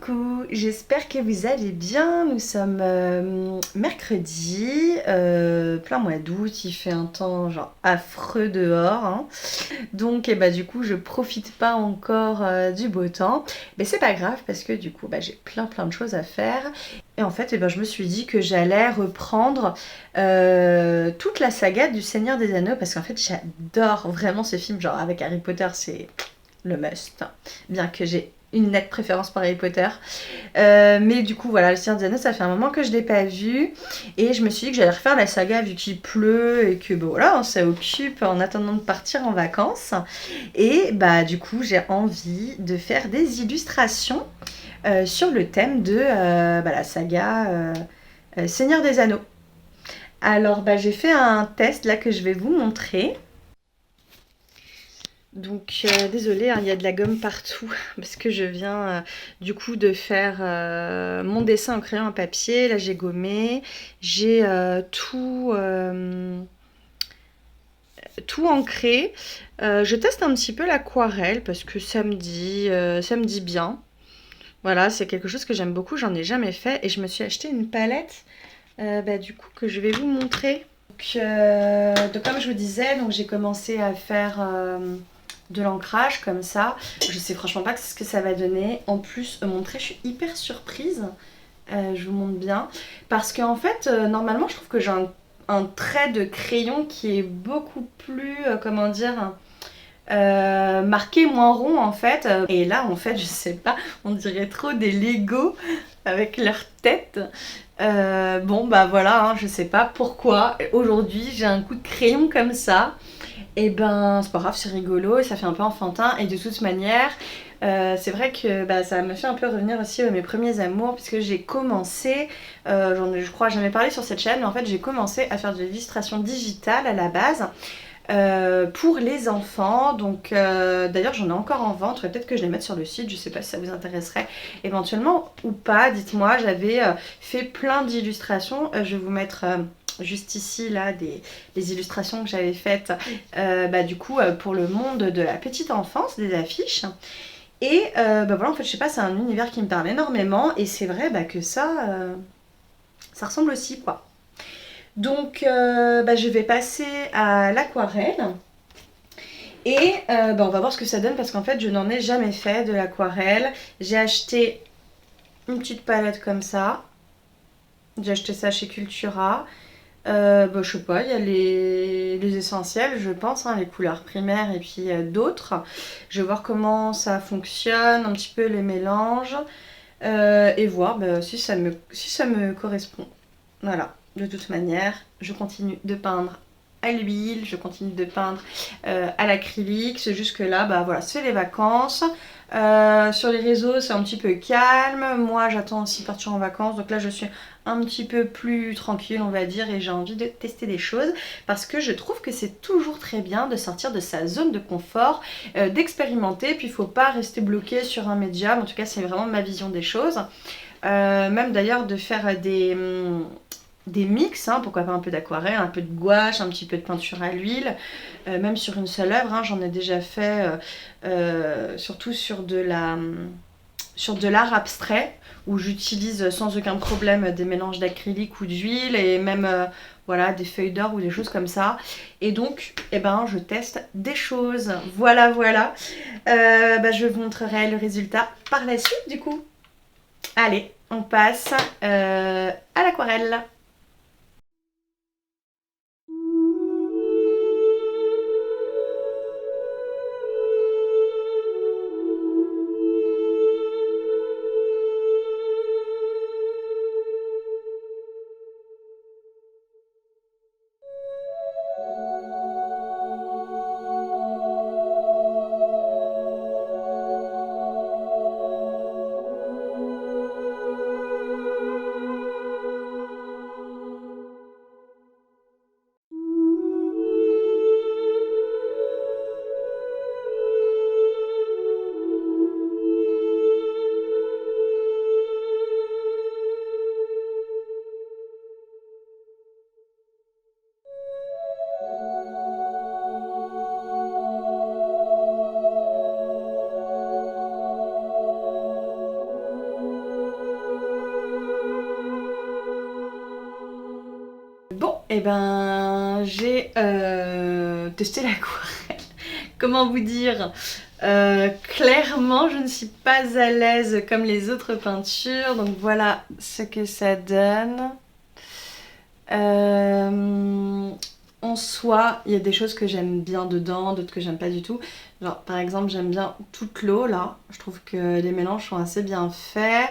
Coucou, j'espère que vous allez bien. Nous sommes mercredi, plein mois d'août, il fait un temps genre affreux dehors, hein. Donc du coup je profite pas encore du beau temps. Mais c'est pas grave parce que du coup j'ai plein de choses à faire. Et en fait je me suis dit que j'allais reprendre toute la saga du Seigneur des Anneaux parce qu'en fait j'adore vraiment ce film, genre avec Harry Potter c'est le must. Bien que j'ai une nette préférence pour Harry Potter. Mais du coup, voilà, le Seigneur des Anneaux, ça fait un moment que je l'ai pas vu. Et je me suis dit que j'allais refaire la saga vu qu'il pleut et que bon, voilà, ça occupe en attendant de partir en vacances. Et du coup, j'ai envie de faire des illustrations sur le thème de la saga Seigneur des Anneaux. Alors, j'ai fait un test là que je vais vous montrer. Donc désolée, hein, il y a de la gomme partout parce que je viens du coup de faire mon dessin au crayon à papier. Là j'ai gommé, j'ai tout ancré. Je teste un petit peu l'aquarelle parce que ça me dit bien. Voilà, c'est quelque chose que j'aime beaucoup, j'en ai jamais fait et je me suis acheté une palette du coup que je vais vous montrer. Donc comme je vous disais, donc j'ai commencé à faire de l'ancrage comme ça. Je sais franchement pas ce que ça va donner. En plus, mon trait, je suis hyper surprise. Je vous montre bien. Parce qu'en fait, normalement, je trouve que j'ai un trait de crayon qui est beaucoup plus, comment dire, marqué moins rond en fait. Et là, en fait, je sais pas, on dirait trop des Lego avec leur tête. Voilà, hein, je sais pas pourquoi. Aujourd'hui, j'ai un coup de crayon comme ça. Et c'est pas grave, c'est rigolo et ça fait un peu enfantin. Et de toute manière, c'est vrai que ça me fait un peu revenir aussi à mes premiers amours, puisque j'ai commencé, j'en ai je crois jamais parlé sur cette chaîne, mais en fait j'ai commencé à faire de l'illustration digitale à la base. Pour les enfants, donc d'ailleurs j'en ai encore en vente, peut-être que je les mette sur le site, je sais pas si ça vous intéresserait éventuellement ou pas, dites-moi. J'avais fait plein d'illustrations, je vais vous mettre juste ici là des illustrations que j'avais faites du coup pour le monde de la petite enfance, des affiches. Et voilà, en fait je sais pas, c'est un univers qui me parle énormément et c'est vrai que ça ressemble aussi quoi. Donc je vais passer à l'aquarelle. Et on va voir ce que ça donne parce qu'en fait je n'en ai jamais fait de l'aquarelle. J'ai acheté une petite palette comme ça. J'ai acheté ça chez Cultura. Je sais pas, il y a les essentiels, je pense, hein, les couleurs primaires et puis d'autres. Je vais voir comment ça fonctionne, un petit peu les mélanges et voir si ça me correspond. Voilà, de toute manière, je continue de peindre à l'huile, je continue de peindre à l'acrylique. C'est juste que là, voilà, c'est les vacances. Sur les réseaux, c'est un petit peu calme. Moi, j'attends aussi de partir en vacances. Donc là, je suis un petit peu plus tranquille, on va dire, et j'ai envie de tester des choses parce que je trouve que c'est toujours très bien de sortir de sa zone de confort, d'expérimenter. Puis, il ne faut pas rester bloqué sur un médium. En tout cas, c'est vraiment ma vision des choses. Même d'ailleurs de faire des mix, hein, pourquoi pas un peu d'aquarelle, un peu de gouache, un petit peu de peinture à l'huile, même sur une seule œuvre, hein, j'en ai déjà fait surtout sur de l'art abstrait où j'utilise sans aucun problème des mélanges d'acrylique ou d'huile et même voilà, des feuilles d'or ou des choses comme ça. Et donc je teste des choses, voilà. Je vous montrerai le résultat par la suite du coup. Allez, on passe à l'aquarelle. eh ben j'ai testé l'aquarelle. Comment vous dire? Clairement, je ne suis pas à l'aise comme les autres peintures, donc voilà ce que ça donne. En soi, il y a des choses que j'aime bien dedans, d'autres que j'aime pas du tout. Genre, par exemple, j'aime bien toute l'eau là. Je trouve que les mélanges sont assez bien faits.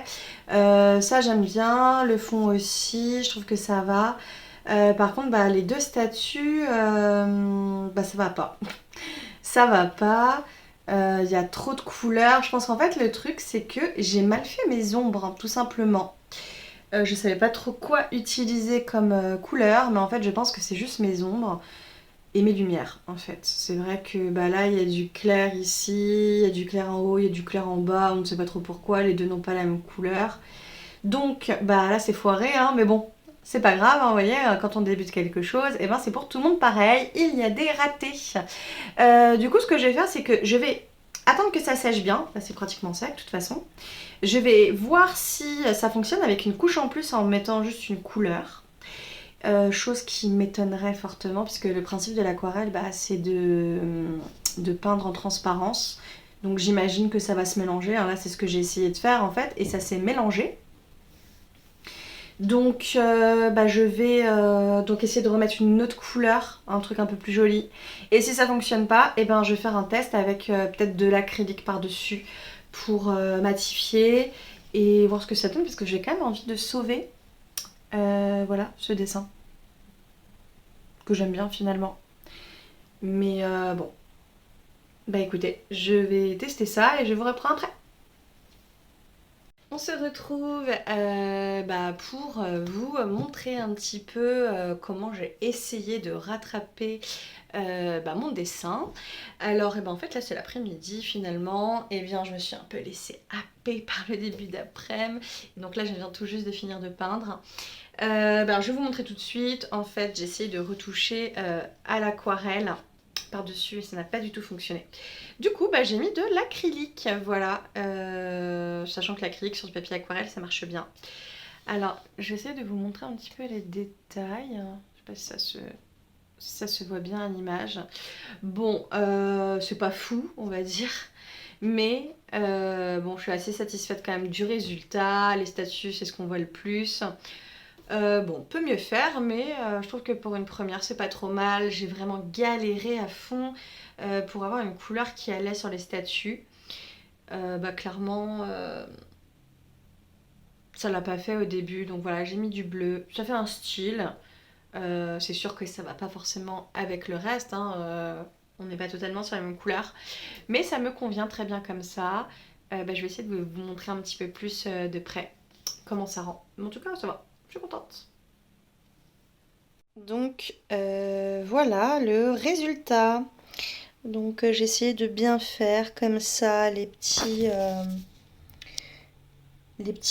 Ça, j'aime bien. Le fond aussi, je trouve que ça va. Par contre, bah, les deux statues, bah, ça va pas. Ça va pas. Il y a trop de couleurs. Je pense qu'en fait, le truc, c'est que j'ai mal fait mes ombres, hein, tout simplement. Je savais pas trop quoi utiliser comme couleur, mais en fait, je pense que c'est juste mes ombres et mes lumières, en fait. C'est vrai que bah, là, il y a du clair ici, il y a du clair en haut, il y a du clair en bas. On ne sait pas trop pourquoi, les deux n'ont pas la même couleur. Donc, bah là, c'est foiré, hein, mais bon. C'est pas grave, hein, vous voyez, quand on débute quelque chose, et ben c'est pour tout le monde pareil, il y a des ratés. Du coup, ce que je vais faire, c'est que je vais attendre que ça sèche bien, là c'est pratiquement sec de toute façon. Je vais voir si ça fonctionne avec une couche en plus en mettant juste une couleur. Chose qui m'étonnerait fortement, puisque le principe de l'aquarelle, bah, c'est de peindre en transparence. Donc j'imagine que ça va se mélanger, hein, là c'est ce que j'ai essayé de faire en fait, et ça s'est mélangé. Donc bah, je vais donc essayer de remettre une autre couleur, un truc un peu plus joli. Et si ça fonctionne pas, et ben je vais faire un test avec peut-être de l'acrylique par-dessus pour matifier et voir ce que ça donne, parce que j'ai quand même envie de sauver voilà, ce dessin que j'aime bien finalement. Mais bon, bah écoutez, je vais tester ça et je vous reprends après. On se retrouve bah, pour vous montrer un petit peu comment j'ai essayé de rattraper bah, mon dessin. Alors en fait là c'est l'après-midi finalement, et bien je me suis un peu laissée happer par le début d'après-midi. Donc là je viens tout juste de finir de peindre. Bah, je vais vous montrer tout de suite. En fait j'ai essayé de retoucher à l'aquarelle par-dessus et ça n'a pas du tout fonctionné. Du coup, bah, j'ai mis de l'acrylique, voilà. Sachant que l'acrylique sur du papier aquarelle, ça marche bien. Alors, je vais essayer de vous montrer un petit peu les détails. Je sais pas si ça se voit bien à l'image. Bon, c'est pas fou, on va dire. Mais bon, je suis assez satisfaite quand même du résultat. Les statues, c'est ce qu'on voit le plus. Bon, on peut mieux faire, mais je trouve que pour une première, c'est pas trop mal. J'ai vraiment galéré à fond pour avoir une couleur qui allait sur les statues. Bah, clairement, ça l'a pas fait au début. Donc voilà, j'ai mis du bleu. Ça fait un style. C'est sûr que ça va pas forcément avec le reste. Hein, on n'est pas totalement sur la même couleur. Mais ça me convient très bien comme ça. Bah, je vais essayer de vous montrer un petit peu plus de près comment ça rend. Mais en tout cas, ça va. Je suis contente. Donc voilà le résultat. Donc j'ai essayé de bien faire comme ça les petits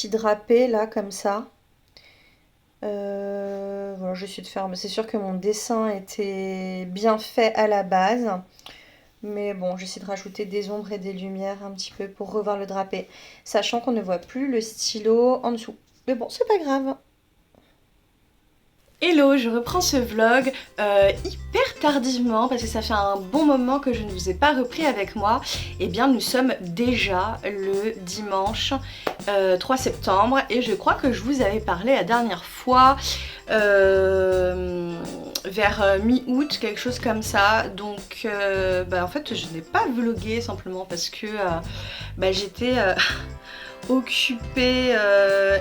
drapés là comme ça. Voilà, j'ai essayé de faire, mais c'est sûr que mon dessin était bien fait à la base. Mais bon, j'essaie de rajouter des ombres et des lumières un petit peu pour revoir le drapé. Sachant qu'on ne voit plus le stylo en dessous. Mais bon, c'est pas grave. Hello, je reprends ce vlog hyper tardivement parce que ça fait un bon moment que je ne vous ai pas repris avec moi. Eh bien nous sommes déjà le dimanche 3 septembre et je crois que je vous avais parlé la dernière fois vers mi-août, quelque chose comme ça. Donc bah, en fait je n'ai pas vlogué simplement parce que bah, j'étais... occupée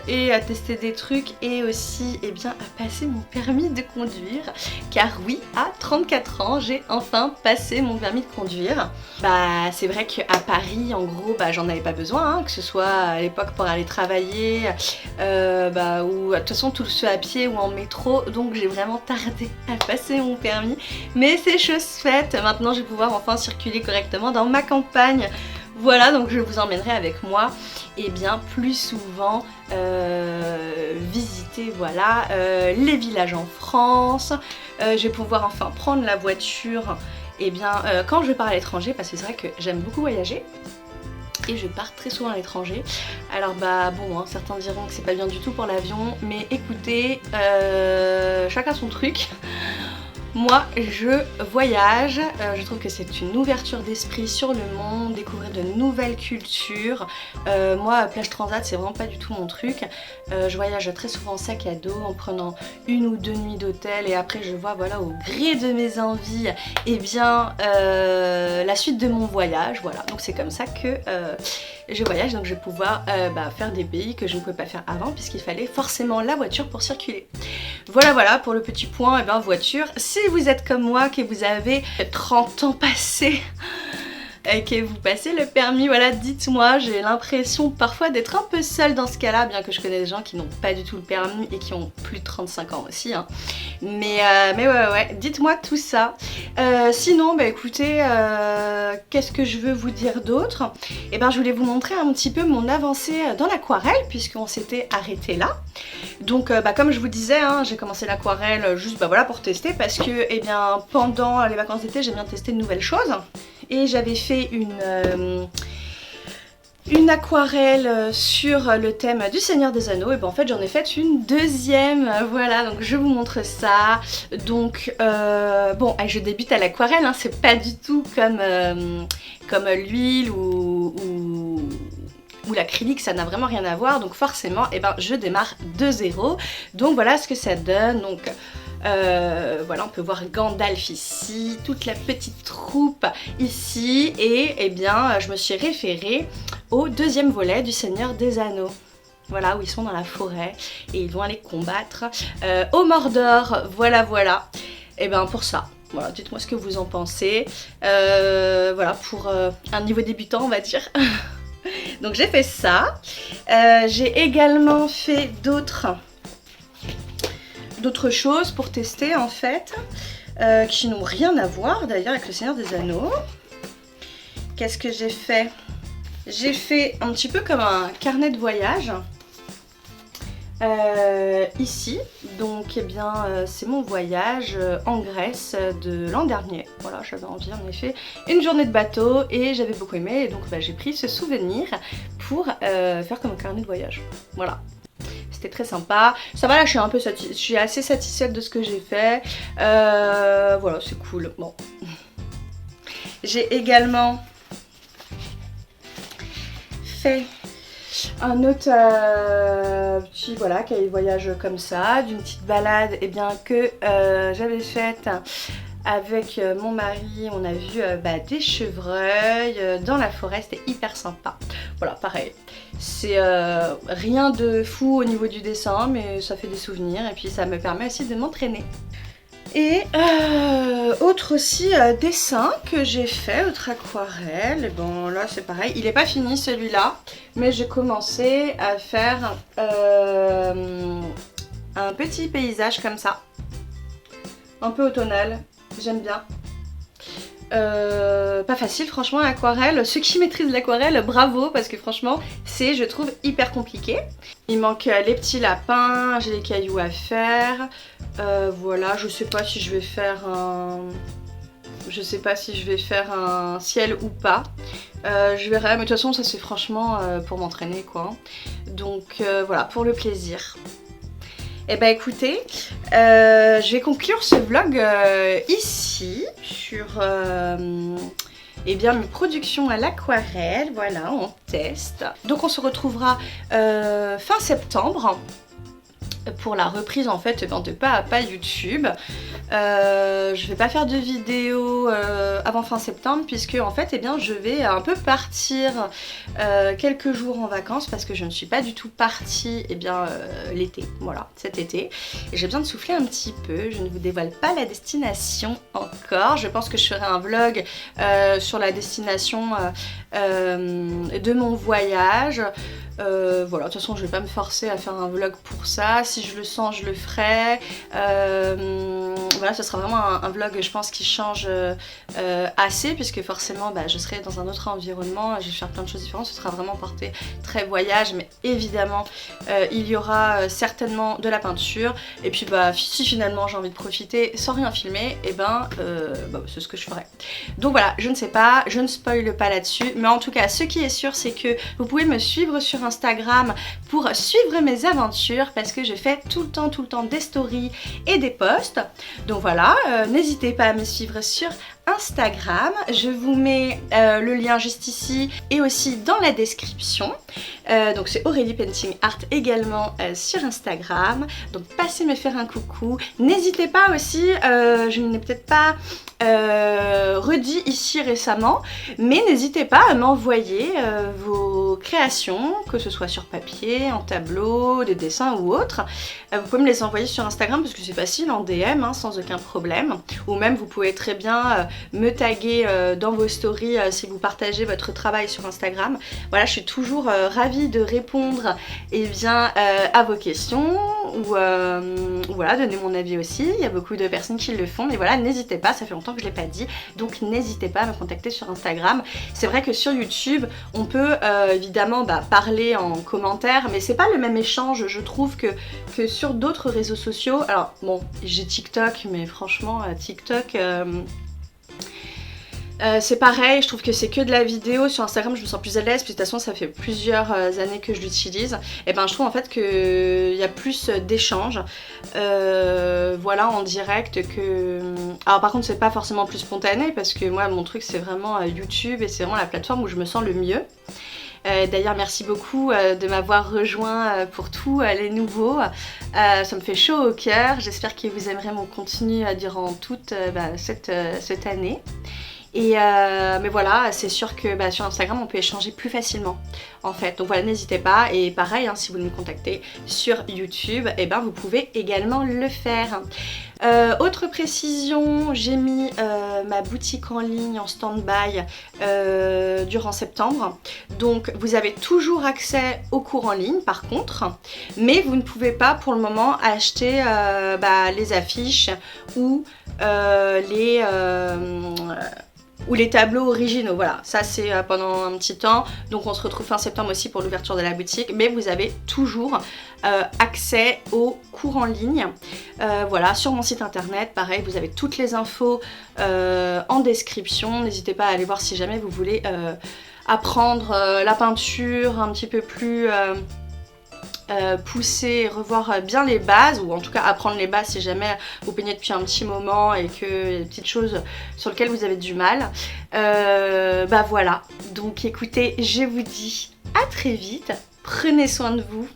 et à tester des trucs et aussi eh bien, à passer mon permis de conduire, car oui, à 34 ans j'ai enfin passé mon permis de conduire. Bah c'est vrai qu'à Paris en gros bah, j'en avais pas besoin, hein, que ce soit à l'époque pour aller travailler bah, ou de toute façon tout ce à pied ou en métro, donc j'ai vraiment tardé à passer mon permis, mais c'est chose faite. Maintenant je vais pouvoir enfin circuler correctement dans ma campagne. Voilà, donc je vous emmènerai avec moi et bien plus souvent visiter voilà, les villages en France. Je vais pouvoir enfin prendre la voiture et bien, quand je pars à l'étranger, parce que c'est vrai que j'aime beaucoup voyager. Et je pars très souvent à l'étranger. Alors bah bon, hein, certains diront que c'est pas bien du tout pour l'avion, mais écoutez, chacun son truc. Moi, je voyage, je trouve que c'est une ouverture d'esprit sur le monde, découvrir de nouvelles cultures. Moi, plage transat, c'est vraiment pas du tout mon truc. Je voyage très souvent en sac à dos, en prenant 1 ou 2 nuits d'hôtel et après je vois, voilà, au gré de mes envies, et bien la suite de mon voyage, voilà. Donc c'est comme ça que je voyage, donc je vais pouvoir faire des pays que je ne pouvais pas faire avant puisqu'il fallait forcément la voiture pour circuler. Voilà pour le petit point, voiture. Si vous êtes comme moi, que vous avez 30 ans passés et que vous passez le permis, voilà, dites-moi, j'ai l'impression parfois d'être un peu seule dans ce cas-là, bien que je connais des gens qui n'ont pas du tout le permis et qui ont plus de 35 ans aussi, hein. Mais ouais, dites-moi tout ça. Sinon, écoutez, qu'est-ce que je veux vous dire d'autre? Je voulais vous montrer un petit peu mon avancée dans l'aquarelle, puisqu'on s'était arrêté là. Donc, comme je vous disais, hein, j'ai commencé l'aquarelle juste voilà, pour tester, parce que pendant les vacances d'été, j'ai bien testé de nouvelles choses. Et j'avais fait une aquarelle sur le thème du Seigneur des Anneaux. Et en fait j'en ai fait une deuxième, voilà, donc je vous montre ça. Donc je débute à l'aquarelle, hein, c'est pas du tout comme l'huile ou l'acrylique, ça n'a vraiment rien à voir, donc forcément je démarre de zéro. Donc voilà ce que ça donne. Donc voilà, on peut voir Gandalf ici, toute la petite troupe ici, et je me suis référée au deuxième volet du Seigneur des Anneaux. Voilà, où ils sont dans la forêt et ils vont aller combattre au Mordor, voilà. Et pour ça, voilà, dites-moi ce que vous en pensez. Voilà, pour un niveau débutant, on va dire. Donc j'ai fait ça. J'ai également fait d'autres choses pour tester en fait, qui n'ont rien à voir d'ailleurs avec le Seigneur des Anneaux. Qu'est-ce que j'ai fait? J'ai fait un petit peu comme un carnet de voyage ici. Donc c'est mon voyage en Grèce de l'an dernier. Voilà, j'avais envie en effet une journée de bateau et j'avais beaucoup aimé, et donc j'ai pris ce souvenir pour faire comme un carnet de voyage. Voilà. C'était très sympa. Ça va, là je suis assez satisfaite de ce que j'ai fait. Voilà, c'est cool. Bon. J'ai également fait un autre petit cahier de voyage comme ça, d'une petite balade que j'avais faite avec mon mari. On a vu des chevreuils dans la forêt, c'était hyper sympa. Voilà, pareil, c'est rien de fou au niveau du dessin, mais ça fait des souvenirs et puis ça me permet aussi de m'entraîner. Et autre aussi dessin que j'ai fait, autre aquarelle. Bon là c'est pareil, il n'est pas fini celui-là, mais j'ai commencé à faire un petit paysage comme ça, un peu automnal, j'aime bien. Pas facile franchement l'aquarelle, ceux qui maîtrisent l'aquarelle, bravo, parce que franchement c'est, je trouve, hyper compliqué. Il manque les petits lapins, j'ai les cailloux à faire, voilà, je sais pas si je vais faire un ciel ou pas, je verrai, mais de toute façon ça c'est franchement pour m'entraîner quoi. Donc voilà, pour le plaisir. Et écoutez, je vais conclure ce vlog ici sur mes productions à l'aquarelle. Voilà, on teste. Donc on se retrouvera fin septembre pour la reprise en fait de pas à pas YouTube. Je vais pas faire de vidéo avant fin septembre, puisque en fait je vais un peu partir quelques jours en vacances, parce que je ne suis pas du tout partie l'été, voilà, cet été, et j'ai besoin de souffler un petit peu. Je ne vous dévoile pas la destination encore, je pense que je ferai un vlog sur la destination de mon voyage. Voilà, de toute façon je vais pas me forcer à faire un vlog pour ça, si je le sens je le ferai. Voilà, ce sera vraiment un vlog, je pense, qui change assez, puisque forcément je serai dans un autre environnement, je vais faire plein de choses différentes, ce sera vraiment porté très voyage, mais évidemment il y aura certainement de la peinture, et puis si finalement j'ai envie de profiter sans rien filmer, c'est ce que je ferai. Donc voilà, je ne sais pas, je ne spoile pas là-dessus, mais en tout cas ce qui est sûr c'est que vous pouvez me suivre sur sur Instagram pour suivre mes aventures parce que je fais tout le temps des stories et des posts. Donc voilà, n'hésitez pas à me suivre sur Instagram, je vous mets le lien juste ici et aussi dans la description. Donc c'est Aurélie Painting Art également sur Instagram, donc passez me faire un coucou. N'hésitez pas aussi, je ne l'ai peut-être pas redit ici récemment, mais n'hésitez pas à m'envoyer vos créations, que ce soit sur papier, en tableau, des dessins ou autres. Vous pouvez me les envoyer sur Instagram parce que c'est facile en DM hein, sans aucun problème, ou même vous pouvez très bien me taguer dans vos stories si vous partagez votre travail sur Instagram. Voilà, je suis toujours ravie de répondre bien, à vos questions ou voilà, donner mon avis aussi. Il y a beaucoup de personnes qui le font, mais voilà, n'hésitez pas, ça fait longtemps que je ne l'ai pas dit, donc n'hésitez pas à me contacter sur Instagram. C'est vrai que sur YouTube, on peut évidemment parler en commentaire, mais c'est pas le même échange, je trouve, que sur d'autres réseaux sociaux. Alors bon, j'ai TikTok, mais franchement, TikTok... c'est pareil, je trouve que c'est que de la vidéo. Sur Instagram je me sens plus à l'aise, puis de toute façon ça fait plusieurs années que je l'utilise. Et ben je trouve en fait qu'il y a plus d'échanges voilà, en direct que... Alors par contre c'est pas forcément plus spontané parce que moi mon truc c'est vraiment YouTube et c'est vraiment la plateforme où je me sens le mieux. D'ailleurs merci beaucoup de m'avoir rejoint pour tous les nouveaux, ça me fait chaud au cœur, j'espère que vous aimerez mon contenu durant toute cette année. Et mais voilà, c'est sûr que sur Instagram on peut échanger plus facilement en fait, donc voilà, n'hésitez pas. Et pareil hein, si vous me contactez sur YouTube, et vous pouvez également le faire. Autre précision, j'ai mis ma boutique en ligne en stand-by durant septembre, donc vous avez toujours accès aux cours en ligne par contre, mais vous ne pouvez pas pour le moment acheter les affiches ou les tableaux originaux. Voilà, ça c'est pendant un petit temps, donc on se retrouve fin septembre aussi pour l'ouverture de la boutique, mais vous avez toujours accès aux cours en ligne. Voilà, sur mon site internet, pareil, vous avez toutes les infos en description, n'hésitez pas à aller voir si jamais vous voulez apprendre la peinture un petit peu plus... pousser et revoir bien les bases, ou en tout cas apprendre les bases si jamais vous peignez depuis un petit moment et que y a des petites choses sur lesquelles vous avez du mal. Voilà, donc écoutez, je vous dis à très vite, prenez soin de vous